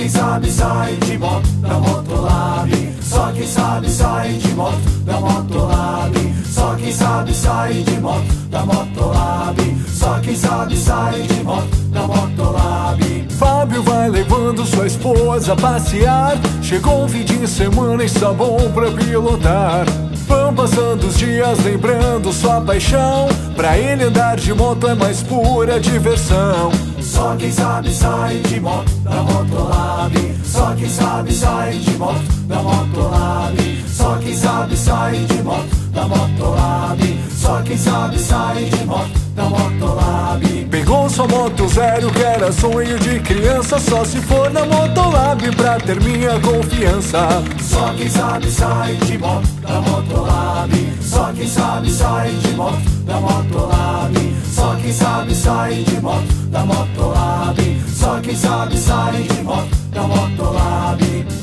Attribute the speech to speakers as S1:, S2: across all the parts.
S1: quem sabe sai de moto da Motolab. Só quem sabe sai de moto da Motolab. Só quem sabe sai de moto da Motolab. Só quem sabe sai de moto da Motolab.
S2: Fábio vai levando sua esposa a passear. Chegou um fim de semana e está bom pra pilotar. Vão passando os dias lembrando sua paixão. Pra ele andar de moto é mais pura diversão.
S1: Só quem sabe sai de moto da Motolab. Só quem sabe sai de moto da Motolab. Só quem sabe sai de moto da Motolab. Só quem sabe sai de moto da Motolab.
S2: Pegou sua moto zero que era sonho de criança. Só se for na Motolab pra ter minha confiança.
S1: Só quem sabe sai de moto da Motolab. Só quem sabe sai de moto da Motolab. Só quem sabe sai de moto da Motolab. Só quem sabe sai de moto da Motolab.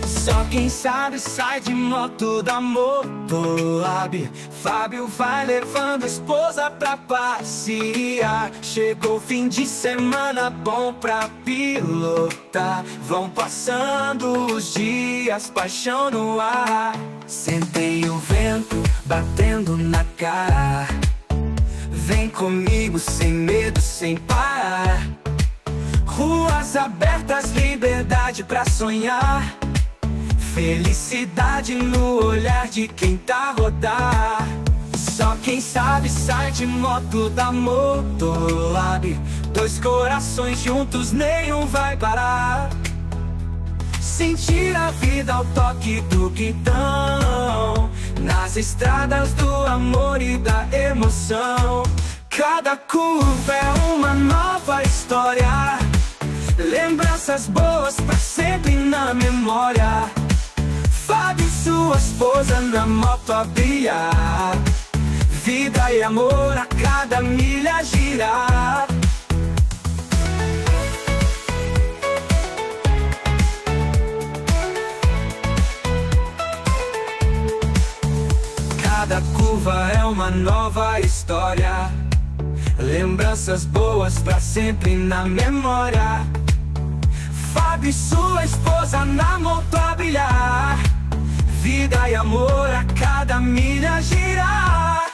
S3: Só quem sabe sai de moto da Motolab. Fábio vai levando a esposa pra passear. Chegou o fim de semana bom pra pilotar. Vão passando os dias, paixão no ar. Sentem o vento batendo na cara. Vem comigo sem medo, sem parar. Ruas abertas, liberdade pra sonhar. Felicidade no olhar de quem tá a rodar. Só quem sabe sai de moto da Motolab. Dois corações juntos, nenhum vai parar. Sentir a vida ao toque do guidão. Nas estradas do amor e da emoção. Cada curva é uma nova história. Lembranças boas pra sempre na memória. Fábio e sua esposa na moto a brilhar. Vida e amor a cada milha girar. Cada curva é uma nova história. Lembranças boas pra sempre na memória. Fábio e sua esposa na moto a brilhar. Vida e amor a cada milha girar.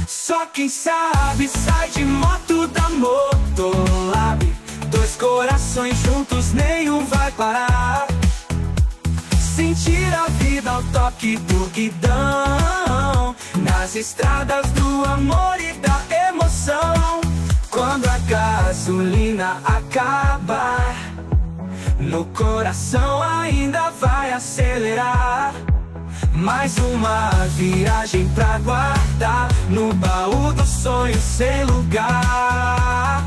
S3: Só quem sabe sai de moto da Motolab. Dois corações juntos, nenhum vai parar. Sentir a vida ao toque do guidão. Nas estradas do amor e da emoção. Quando a gasolina acabar, no coração ainda vai acelerar. Mais uma viagem pra guardar no baú dos sonhos sem lugar.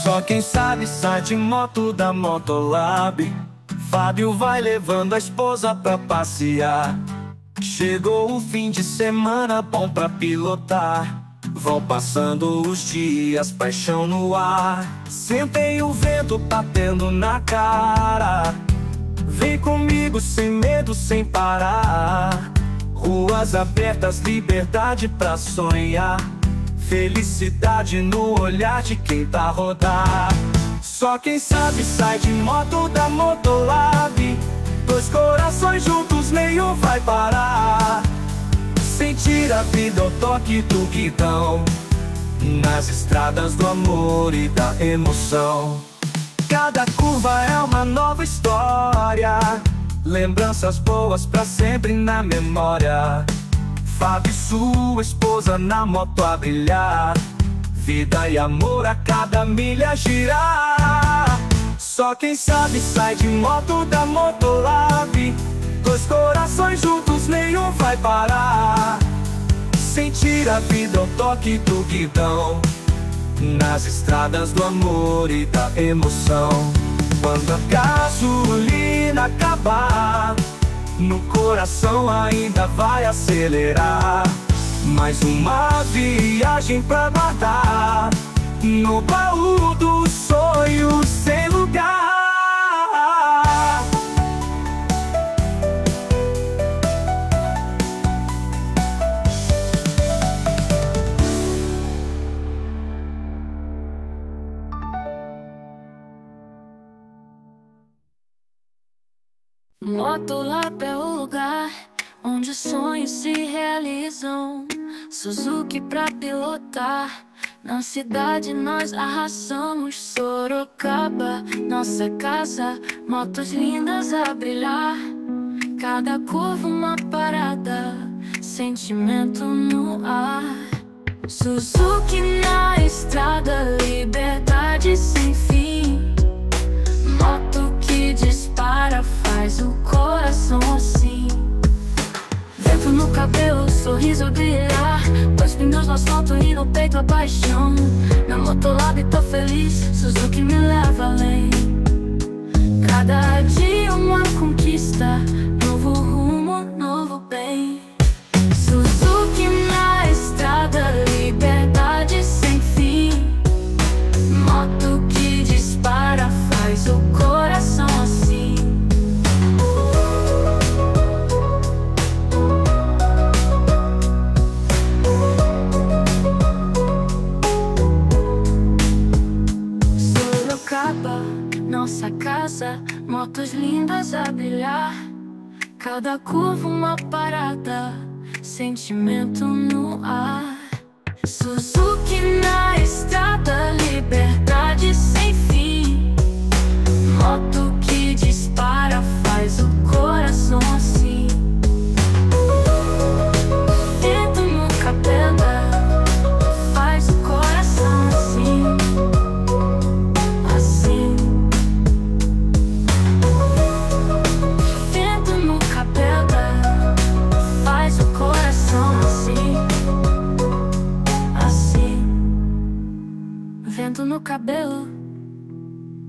S3: Só quem sabe sai de moto da Motolab. Fábio vai levando a esposa pra passear. Chegou o fim de semana bom pra pilotar. Vão passando os dias, paixão no ar. Sentem o vento batendo na cara. Vem comigo sem medo, sem parar. Ruas abertas, liberdade pra sonhar. Felicidade no olhar de quem tá a rodar. Só quem sabe sai de moto da Motolab. Dois corações juntos, nenhum vai parar. Sentir a vida ao toque do guidão, nas estradas do amor e da emoção. Cada curva é uma nova história, lembranças boas pra sempre na memória. Fábio e sua esposa na moto a brilhar, vida e amor a cada milha girar. Só quem sabe sai de moto da Motolab. Dois corações juntos, nenhum vai parar. Sentir a vida ao toque do guidão, nas estradas do amor e da emoção. Quando a gasolina acabar, no coração ainda vai acelerar. Mais uma viagem pra guardar, no baú dos sonhos sem lugar.
S4: Motolab é o lugar onde os sonhos se realizam. Suzuki pra pilotar, na cidade nós arrasamos. Sorocaba, nossa casa, motos lindas a brilhar. Cada curva uma parada, sentimento no ar. Suzuki na estrada, liberdade sem fim. Moto que dispara, faz o coração assim. Vento no cabelo, sorriso a brilhar. Dois pneus no asfalto e no peito a paixão. Na Motolab tô feliz, Suzuki me leva além. Cada dia uma conquista, novo rumo, novo bem. Suzuki na estrada, liberdade sem fim. Moto que dispara, faz o coração assim. Sorocaba, nossa casa, motos lindas a brilhar. Cada curva uma parada, sentimento no ar. Suzuki na estrada, liberdade sem fim. Moto que dispara, faz o coração assim. Vento no cabelo, faz o coração assim. Assim. Vento no cabelo, faz o coração assim. Assim. Vento no cabelo,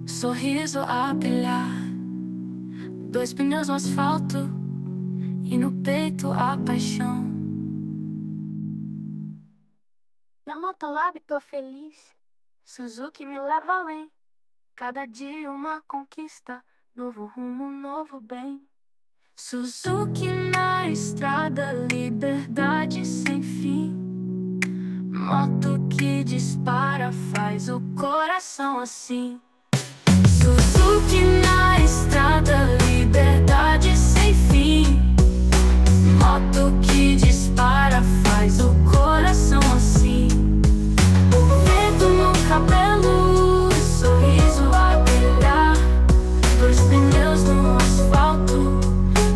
S4: sorriso a brilhar. Dois pneus no asfalto e no peito a paixão. Na Motolab tô feliz, Suzuki me leva além. Cada dia uma conquista, novo rumo, novo bem. Suzuki na estrada, liberdade sem fim. Moto que dispara, faz o coração assim. Suzuki na estrada, liberdade sem fim. Moto que dispara, faz o coração assim. Vento no cabelo, sorriso a brilhar. Dois pneus no asfalto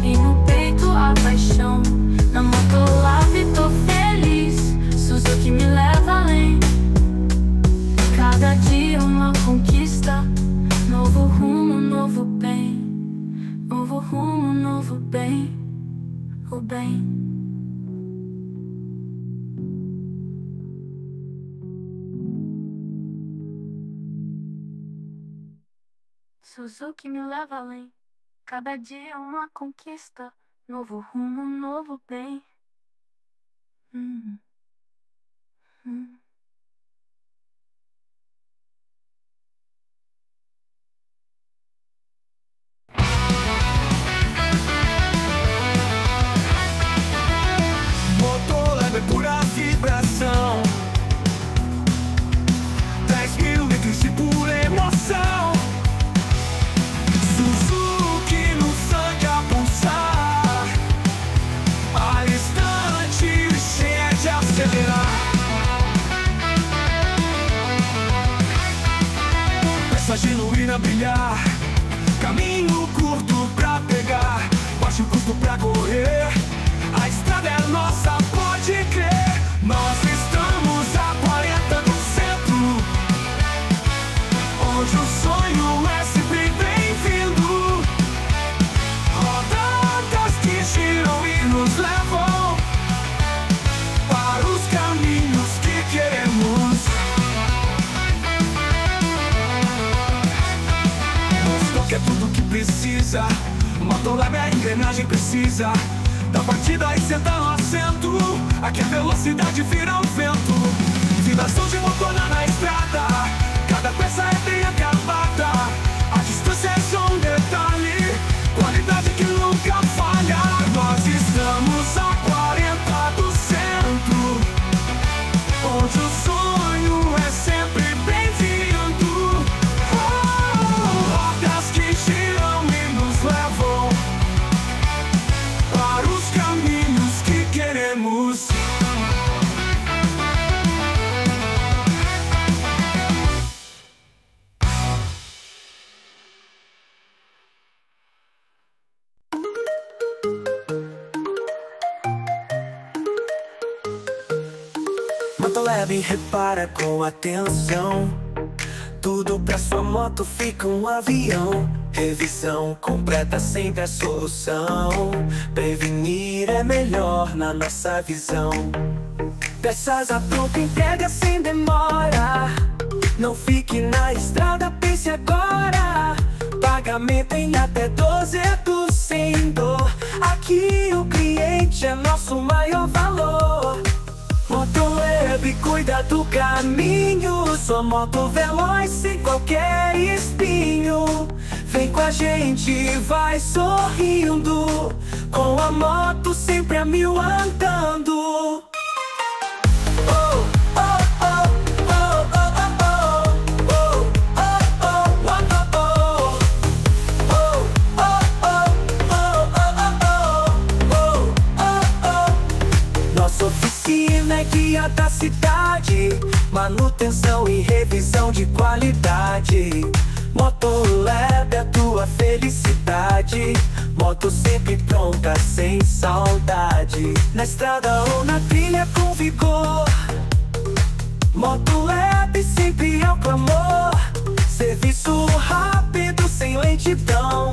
S4: e no peito a paixão. Na Motolab tô feliz, Suzuki me leva além. Cada dia uma conquista, novo rumo, novo bem. Novo rumo, novo bem. O bem. Suzuki me leva além. Cada dia uma conquista, novo rumo, novo bem.
S3: Motolab é pura vibração, acelerar. Peça genuína brilhar, caminho curto pra pegar, baixo custo pra correr. A estrada é nossa, pode crer. Nós estamos a 40 do centro, onde o sonho é sempre bem-vindo. Rodadas que giram e nos levam para os caminhos que queremos. Nosso toque é tudo que precisa, Motolab é a engrenagem precisa. Da partida e senta no assento, aqui a velocidade vira um vento. Vibração de motor na estrada, cada peça é bem acabada. A distância é só um detalhe, qualidade que nunca falha. Nós estamos a 40 do centro, onde o sonho é sempre bem-vindo. Rodas que giram e nos levam para os caminhos que queremos. Motolab repara com atenção, tudo pra sua moto fica um avião. Revisão completa sempre a solução, prevenir é melhor na nossa visão. Peças à pronta entrega sem demora, não fique na estrada, pense agora. Pagamento em até 12 sem dor, aqui o cliente é nosso maior valor. Motolab cuida do caminho, sua moto veloz sem qualquer espinho. Vem com a gente, vai sorrindo, com a moto sempre a 1000 andando. Nossa oficina é guia da cidade, manutenção e revisão de qualidade. Motolab é a tua felicidade, moto sempre pronta, sem saudade. Na estrada ou na trilha com vigor, Motolab sempre é o clamor. Serviço rápido, sem lentidão,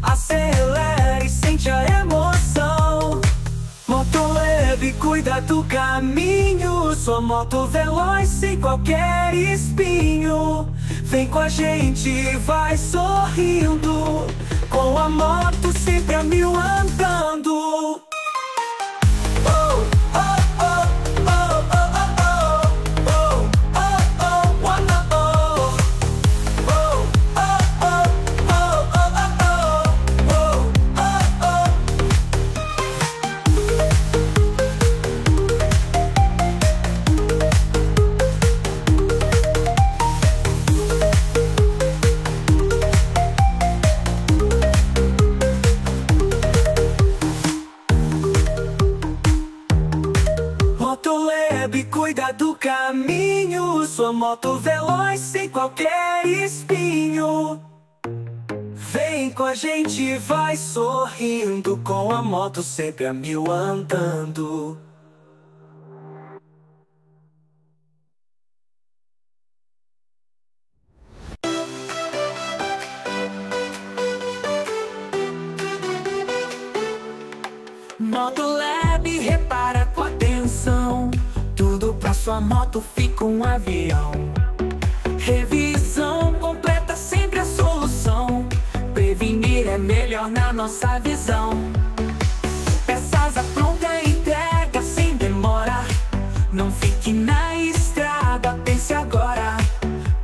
S3: acelere e sente a emoção. Motolab cuida do caminho, sua moto veloz sem qualquer espinho. Vem com a gente, vai sorrindo, com a moto sempre a 1000 andando. Motolab cuida do caminho, sua moto veloz sem qualquer espinho. Vem com a gente, vai sorrindo, com a moto sempre a 1000 andando. Motolab repara com atenção, tudo pra sua moto fica um avião. Revisão completa sempre a solução, prevenir é melhor na nossa visão. Peças à pronta entrega sem demora, não fique na estrada, pense agora.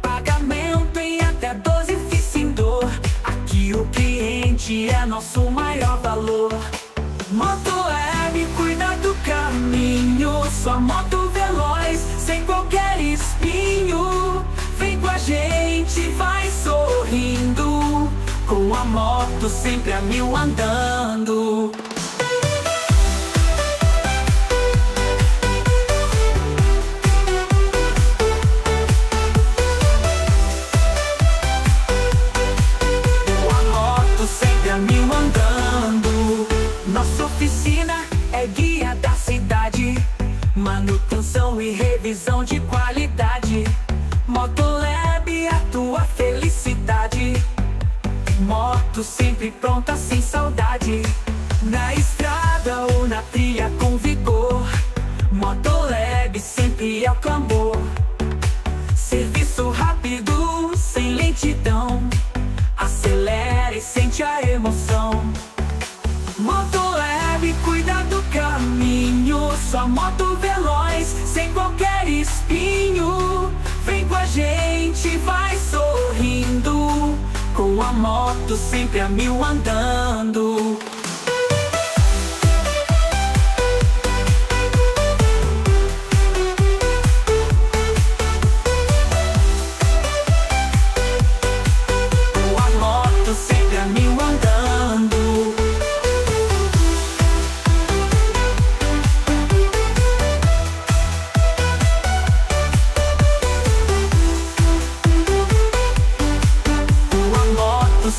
S3: Pagamento em até 12 FII sem dor, aqui o cliente é nosso maior valor. Motolab cuida do caminho, sua moto veloz sem qualquer espinho. Vem com a gente, vai sorrindo, com a moto sempre a 1000 andando. manutenção e revisão de qualidade. Motolab, a tua felicidade. Moto sempre pronta, sem saudade. Na estrada ou na trilha com vigor, Motolab sempre é o clamor. Serviço rápido, sem lentidão. Acelere e sente a emoção. Motolab cuida do caminho. Sua moto veloz, sem qualquer espinho. Vem com a gente, vai sorrindo, com a moto sempre a 1000 andando. Com a moto sempre a 1000 andando.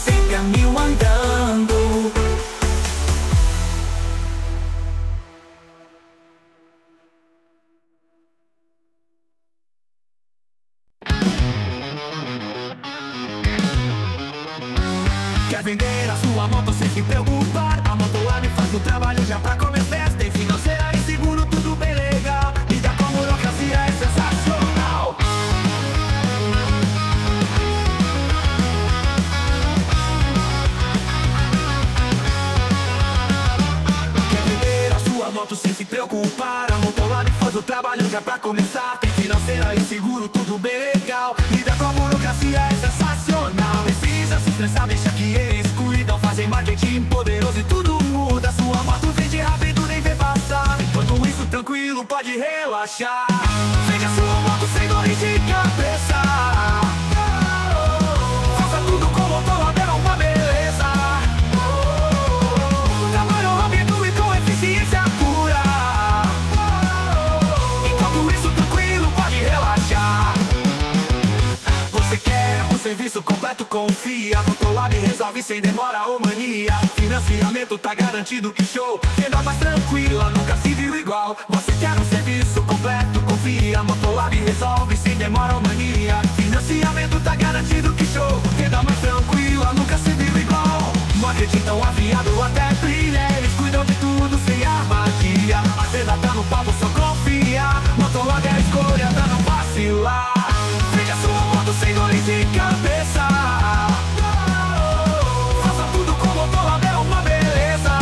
S3: Sempre a 1000 andando. Quer vender a sua moto sem se preocupar? A Motolab faz o trabalho já pra começar. Tem financeira e seguro, tudo bem legal. Lida com burocracia, é sensacional. Moto sem se preocupar, a Motolab faz o trabalho já pra começar. Tem financeira e seguro, tudo bem legal. Lida com a burocracia, é sensacional. Precisa se estressar, deixa que eles cuidam. Fazem marketing poderoso e tudo muda. Sua moto vende rápido, nem vê passar. Enquanto isso, tranquilo, pode relaxar. Vende a sua moto sem dor de cabeça. Faça tudo com Motolab, é uma beleza. Trabalho rápido e com eficiência. Serviço completo, confia. Motolab resolve sem demora ou mania. Financiamento tá garantido, que show. Venda mais tranquila, nunca se viu igual. Você quer um serviço completo, confia. Motolab resolve sem demora ou mania. Financiamento tá garantido, que show. Venda mais tranquila, nunca se viu igual. Marketing tão afiado até brilha. Eles cuidam de tudo sem armadilha. A venda tá no papo, só confia. Motolab é a escolha pra não vacilar. Vende a sua moto sem dores de cabeça. Faça tudo com Motolab, é uma beleza.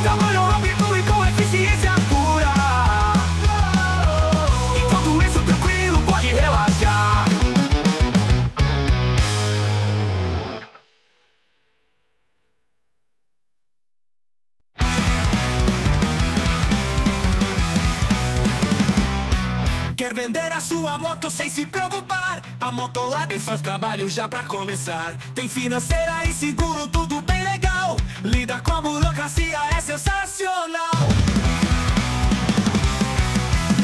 S3: Trabalho rápido e com eficiência pura. Enquanto isso, tranquilo, pode relaxar. Quer vender a sua moto sem se preocupar? A Motolab faz trabalho já pra começar. Tem financeira e seguro, tudo bem legal. Lida com a burocracia, é sensacional.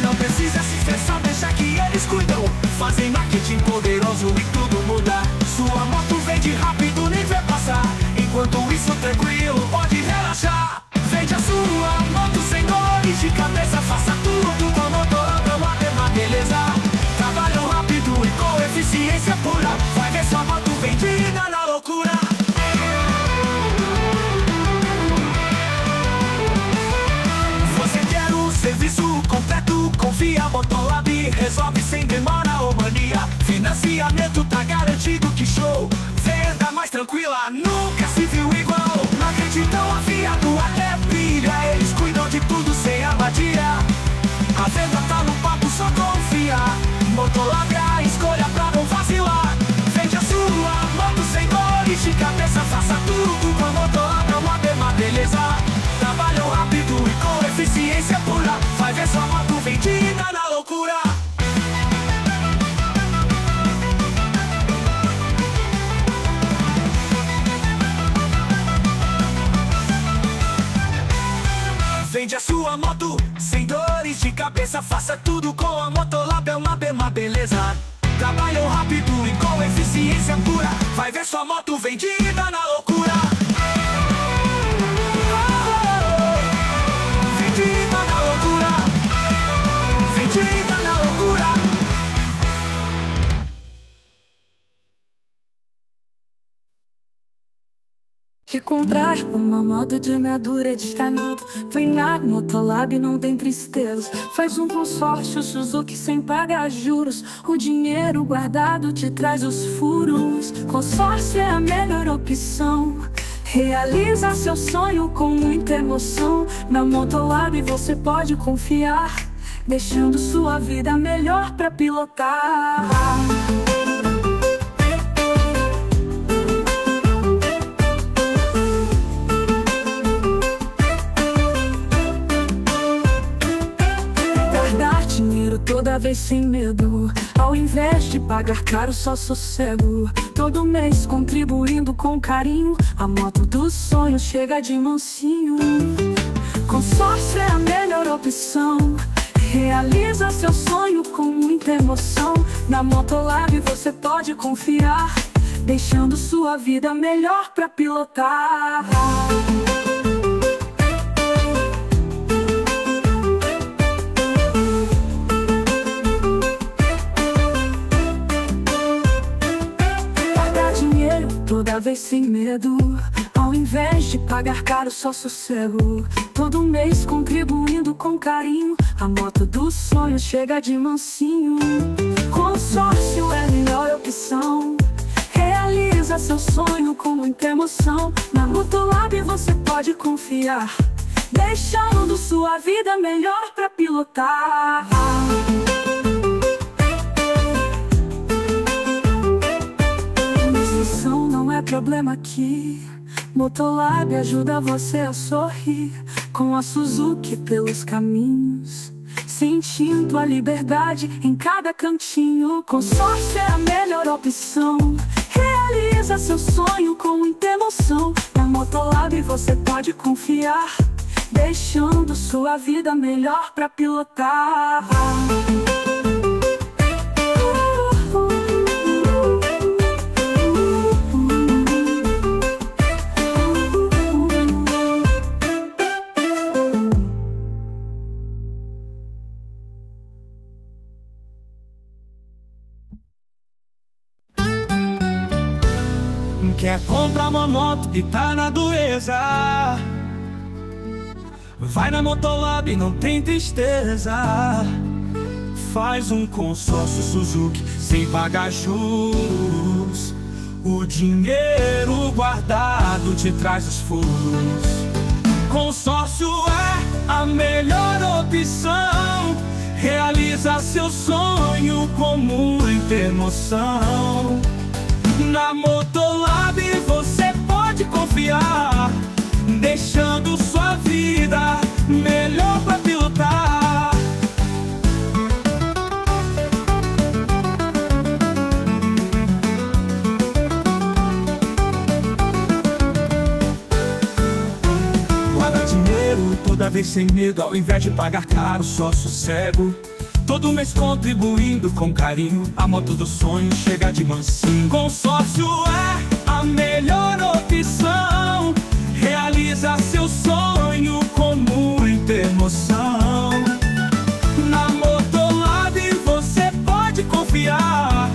S3: Não precisa se estressar, deixa que eles cuidam. Fazem marketing poderoso e tudo muda. Sua moto vende rápido, nem vê passar. Enquanto isso, tranquilo, pode relaxar. Vende a sua moto sem dores de cabeça. Faça tudo com a Motolab, é uma beleza. Trabalho rápido e com eficiência pura. Vai ver sua moto vendida na loucura. Você quer um serviço completo? Confia, Motolab resolve sem demora ou mania. Financiamento tá garantido, que show. Venda mais tranquila, nunca se viu igual. Não acreditam, afiado até brilha. Eles cuidam de tudo sem armadilha. A venda tá no papo, só confia. Motolab é a escolha pra não vacilar. Vende a sua moto sem dores de cabeça. Faça tudo com a Motolab, é uma beleza. Trabalho rápido e com eficiência pura. Vai ver sua moto vendida na loucura. Vende a sua moto sem dores de cabeça. Faça tudo com a Motolab, é uma beleza. Trabalho rápido e com eficiência pura. Vai ver sua moto vendida na loucura. Vendida na loucura.
S4: comprar uma moto de meadura de canudo. Treinar Motolab não tem tristeza. Faz um consórcio Suzuki sem pagar juros. O dinheiro guardado te traz os furos. Consórcio é a melhor opção. Realiza seu sonho com muita emoção. Na Motolab você pode confiar, deixando sua vida melhor pra pilotar. Guardar dinheiro toda vez sem medo, ao invés de pagar caro, só sossego. Todo mês contribuindo com carinho, a moto dos sonhos chega de mansinho. Consórcio é a melhor opção. Realiza seu sonho com muita emoção. Na Motolab você pode confiar, deixando sua vida melhor pra pilotar. Guardar dinheiro toda vez sem medo, ao invés de pagar caro, só sossego. Todo mês contribuindo com carinho, a moto dos sonhos chega de mansinho. Consórcio é a melhor opção. Realiza seu sonho com muita emoção. Na Motolab você pode confiar, deixando sua vida melhor pra pilotar. Instrução não é problema aqui. Motolab ajuda você a sorrir, com a Suzuki pelos caminhos, sentindo a liberdade em cada cantinho. Consórcio é a melhor opção. Realiza seu sonho com muita emoção. Na Motolab você pode confiar, deixando sua vida melhor pra pilotar.
S3: Quer comprar uma moto e tá na dureza? Vai na Motolab, não tem tristeza. Faz um consórcio Suzuki sem pagar juros. O dinheiro guardado te traz os furos. Consórcio é a melhor opção. Realiza seu sonho com muita emoção. Na Motolab você pode confiar, deixando sua vida melhor pra pilotar. Guarda dinheiro toda vez sem medo, ao invés de pagar caro, só sossego. Todo mês contribuindo com carinho, a moto dos sonhos chega de mansinho. Consórcio é a melhor opção. Realiza seu sonho com muita emoção. Na Motolab você pode confiar,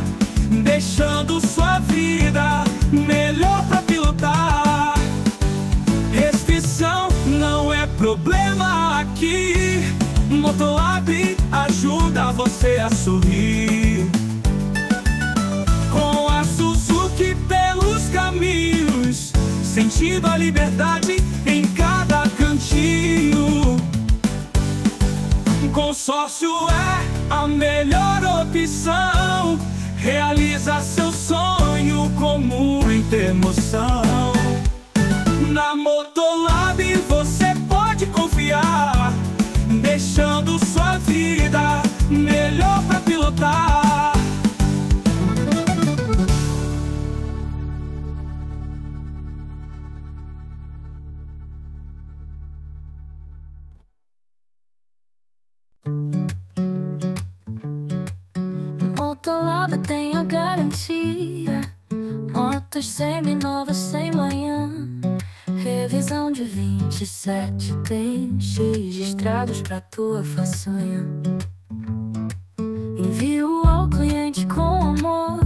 S3: deixando sua vida melhor pra pilotar. Restrição não é problema aqui. Motolab ajuda você a sorrir, com a Suzuki pelos caminhos, sentindo a liberdade em cada cantinho. Consórcio é a melhor opção. Realiza seu sonho com muita emoção. Na Motolab você pode confiar, deixando sua vida melhor pra pilotar.
S4: Motolab tem a garantia. Motos semi-novas sem manhã. Revisão de 27 peixes registrados pra tua façanha. Envio ao cliente com amor,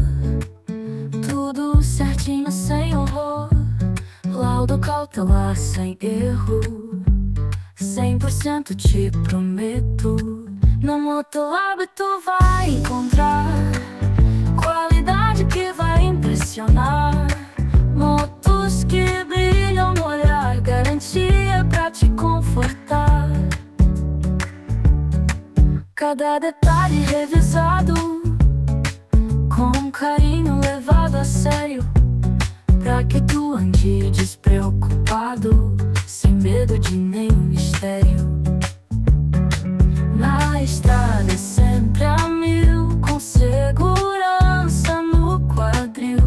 S4: tudo certinho sem horror. Laudo volta lá sem erro, 100% te prometo. Na Motolab tu vai encontrar qualidade que vai impressionar. Motos que brilham no olhar, garantia pra te confortar. Cada detalhe revisado, com carinho levado a sério, pra que tu ande despreocupado, sem medo de nenhum mistério. Na estrada é sempre a mil, com segurança no quadril.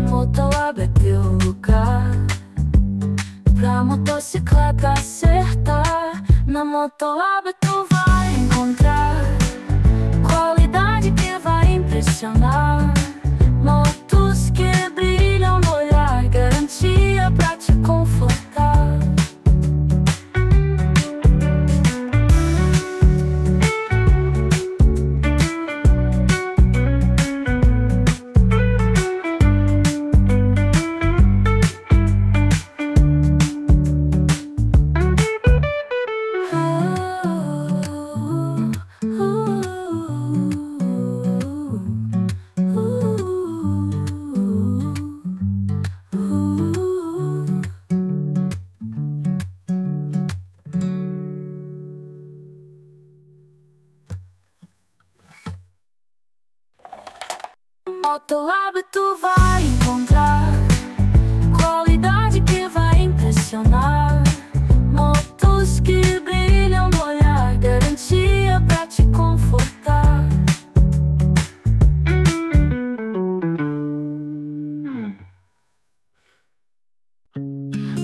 S4: Motolab é teu lugar, pra motocicleta acertar. Na Motolab tu vai encontrar qualidade que vai impressionar. Motos que brilham no olhar, garantia pra te confortar. Motolab tu vai encontrar qualidade que vai impressionar. Motos que brilham no olhar, garantia pra te confortar.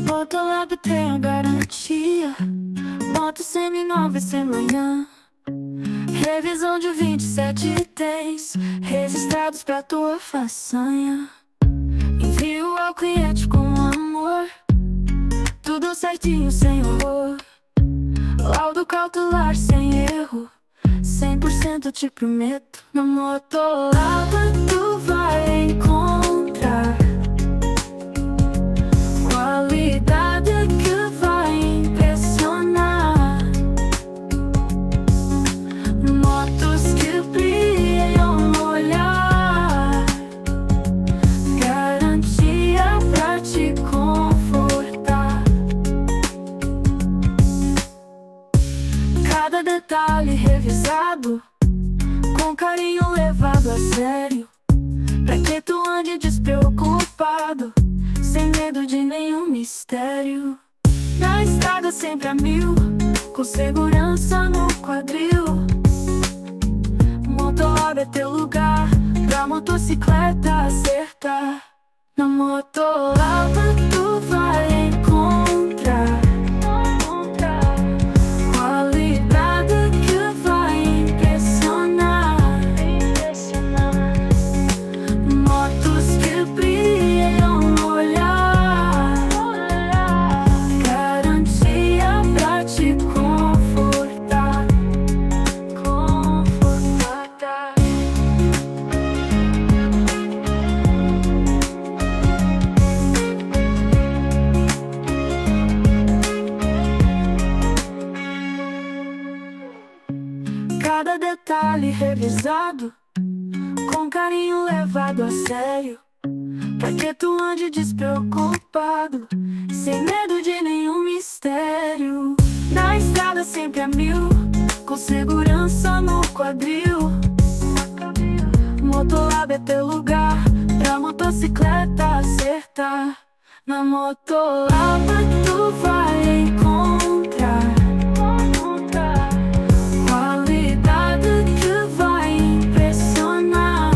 S4: Motolab tem a garantia, moto seminova e sem manhã. Revisão de 27 itens registrados pra tua façanha. Envio ao cliente com amor, tudo certinho sem horror. Laudo cautelar sem erro, 100% te prometo. Na Motolab tu vai encontrar qualidade que vai impressionar. Motos que brilham no olhar, garantia pra te confortar. Cada detalhe revisado, com carinho levado a sério, pra que tu ande despreocupado, sem medo de nenhum mistério. Na estrada sempre a mil, com segurança no quadril. Motolab é teu lugar, pra motocicleta acertar. Na Motolab tu vai encontrar qualidade que vai impressionar. Motos que brilham no olhar, garantia pra te confortar. Cada detalhe revisado, com carinho levado a sério, pra que tu ande despreocupado, sem medo de nenhum mistério. Na estrada sempre a mil, com segurança no quadril. Motolab é teu lugar, pra motocicleta acertar. Na Motolab tu vai encontrar qualidade que vai impressionar.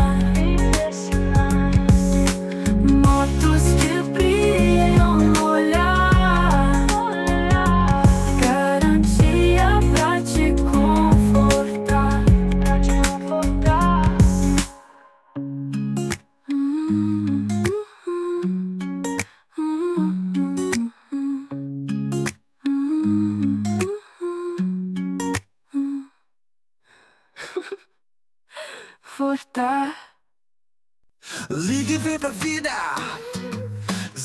S4: Motos que brilham no olhar, garantia pra te confortar.
S3: Furtar.
S1: Ligue e vem pra vida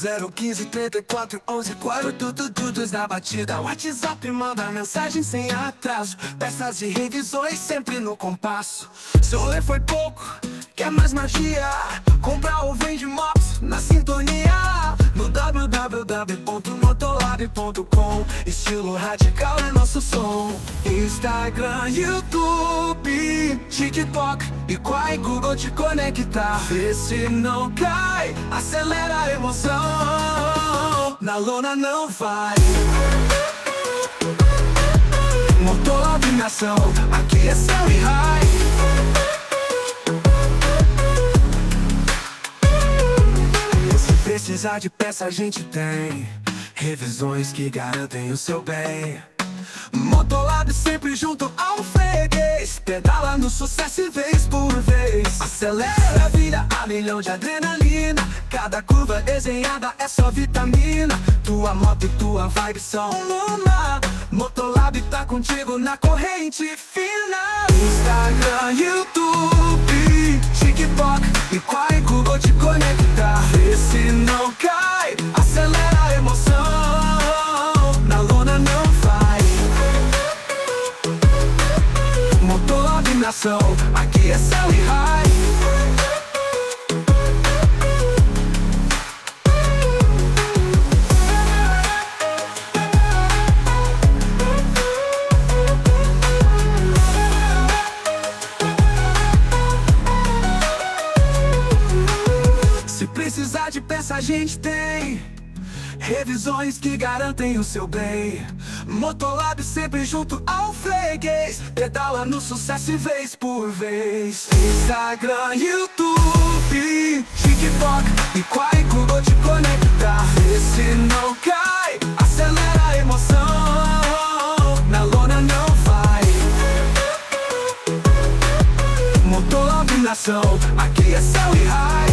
S3: 015 34 11 4 tudo na batida. WhatsApp manda mensagem sem atraso. Peças e revisões sempre no compasso. Seu rolê foi pouco, quer mais magia? Compra ou vende motos na sintonia. No www.motolab.com. Estilo radical é nosso som. Instagram, YouTube, TikTok e Quai, Google te conectar. Vê se não cai, acelera a emoção. Na lona não vai. Motolab em ação, aqui é céu e high. Se precisar de peça a gente tem. Revisões que garantem o seu bem. Motolab sempre junto ao freguês. Pedala no sucesso e vez por vez. Acelera a vida a milhão de adrenalina. Cada curva desenhada é só vitamina. Tua moto e tua vibe são uma. Motolab tá contigo na corrente fina. Instagram, YouTube, TikTok e Quai, Google te conectar. Vê se não cai, acelera a emoção. Na lona não vai. Motolab em ação, aqui é céu e high. Se precisar de peça a gente tem. Revisões que garantem o seu bem. Motolab sempre junto ao freguês. Pedala no sucesso e vez por vez. Instagram, YouTube, TikTok e Quai, Google te conectar. Vê se não cai, acelera a emoção. Na lona não vai. Motolab em ação, aqui é céu e high.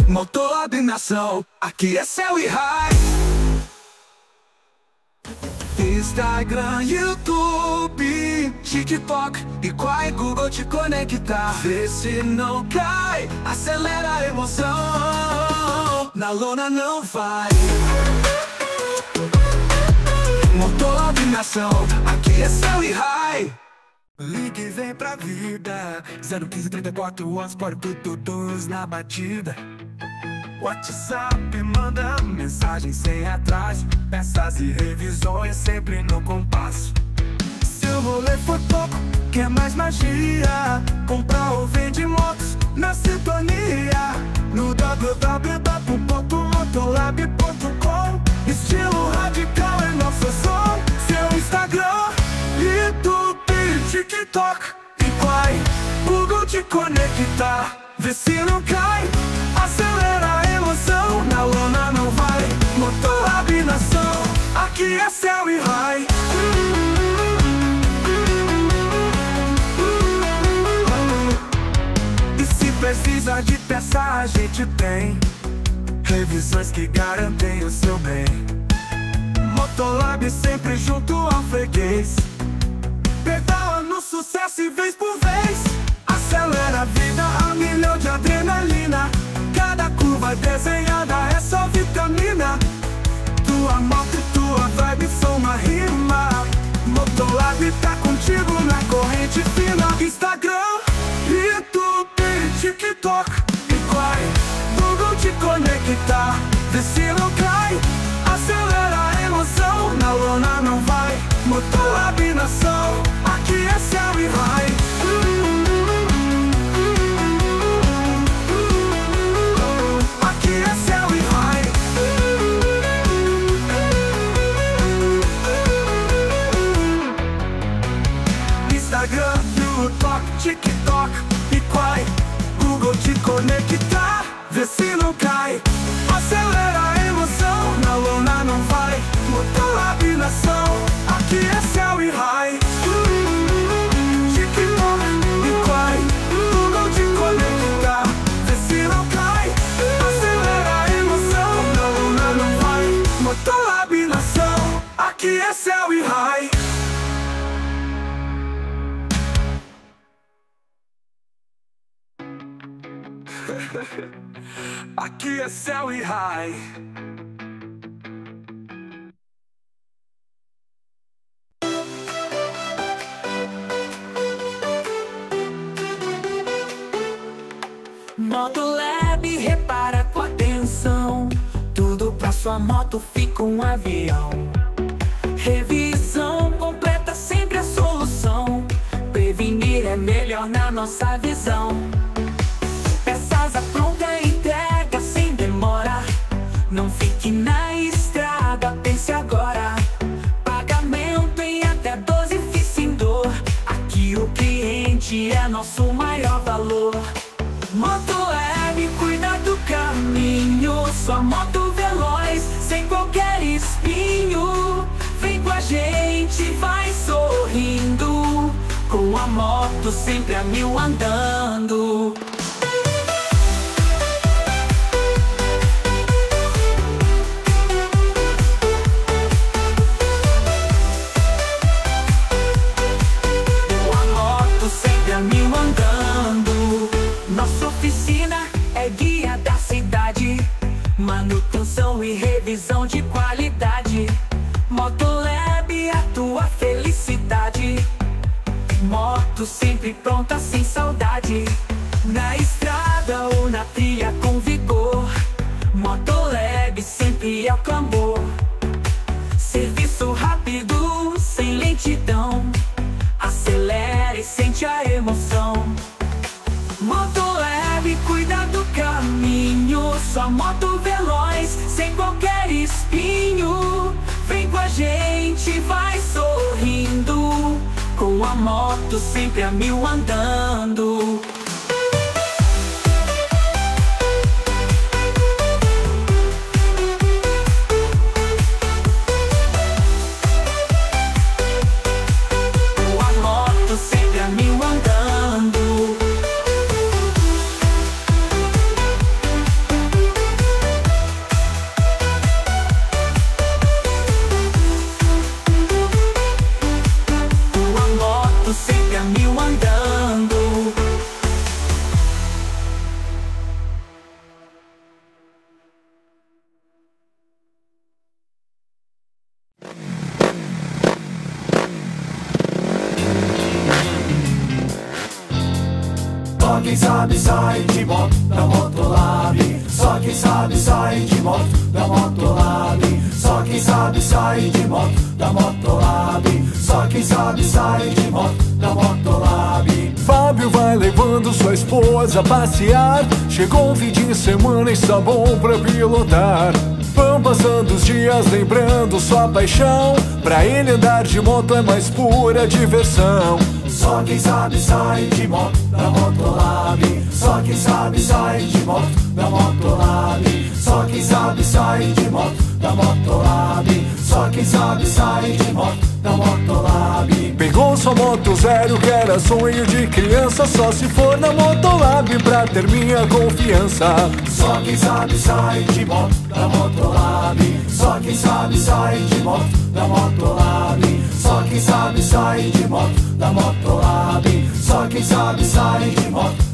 S3: Motolab em ação, aqui é céu e high. Instagram, YouTube, TikTok e Quai, Google te conectar. Vê se não cai, acelera a emoção. Na lona não vai. Motolab em ação, aqui é céu e high. Ligue e vem pra vida. 015 34 11 tudo na batida. WhatsApp manda mensagem sem atraso. Peças e revisões sempre no compasso. Seu rolê foi pouco, quer mais magia? Compra ou vende motos na sintonia. No www.motolab.com. Estilo radical é nosso som. Seu Instagram, YouTube, TikTok e Quai, Google te conectar. Vê se não cai, acelera a emoção. Na lona não vai. Motolab em ação, aqui é céu e high. E se precisa de peça a gente tem. Revisões que garantem o seu bem. Motolab sempre junto ao freguês. Pedala no sucesso e vez por vez. Acelera a vida a milhão de adrenalina. Cada curva desenhada é só vitamina. Tua moto e tua vibe são uma rima. Motolab tá contigo na corrente fina. Instagram, YouTube, TikTok e Quai, Google te conectar. Vê se não cai, acelera a emoção. Na lona não vai. Motolab em ação, aqui é céu e high. Aqui é céu e high. Instagram, YouTube, TikTok e Quai, Google te conectar. Vê se não cai, acelera a emoção. Na lona não vai. Motolab em ação, aqui é céu e high. TikTok e Quai, Google te conectar. Vê se não cai, acelera a emoção. Na lona não vai. Motolab em ação, aqui é céu e high.
S2: Aqui é céu e high.
S3: Motolab repara com atenção, tudo pra sua moto fica um avião. Revisão completa sempre a solução, prevenir é melhor na nossa visão. Peças à pronta entrega sem demora, não fique na estrada, pense agora. Pagamento em até 12 FII sem dor, aqui o cliente é nosso maior valor. Motolab cuida do caminho, sua moto veloz, sem qualquer espinho. Vem com a gente, vai sorrindo, com a moto sempre a 1000 andando. Com a moto sempre a 1000 andando. Nossa oficina é guia da cidade, manutenção e revisão de qualidade. Motolab, a tua felicidade, moto sempre pronta sem saudade. Na estrada ou na trilha com vigor, Motolab sempre é o clamor. Serviço rápido, sem lentidão, acelera e sente a emoção. Motolab cuida do caminho, sua moto veloz, sem qualquer espinho. Vem com a gente, vai sorrindo, com a moto sempre a 1000 andando. Com a moto sempre a 1000 andando. Sempre a 1000 andando.
S1: Só quem sabe sai de moto da Motolab. Só quem sabe sai de moto da Motolab. Só quem sabe sai de moto da Motolab. Só quem sabe sai de moto da Motolab.
S2: Fábio vai levando sua esposa a passear. Chegou um fim de semana e está bom pra pilotar. Vão passando os dias lembrando sua paixão. Pra ele andar de moto é mais pura diversão.
S1: Só quem sabe sai de moto da Motolab. Só quem sabe sai de moto da Motolab. Só quem sabe sai de moto da Motolab. Só quem sabe sai de moto da Motolab.
S2: Pegou sua moto zero que era sonho de criança. Só se for na Motolab pra ter minha confiança.
S1: Só quem sabe sai de moto da Motolab. Só quem sabe sai de moto da Motolab. Só quem sabe sai de moto da Motolab. Só quem sabe sai de moto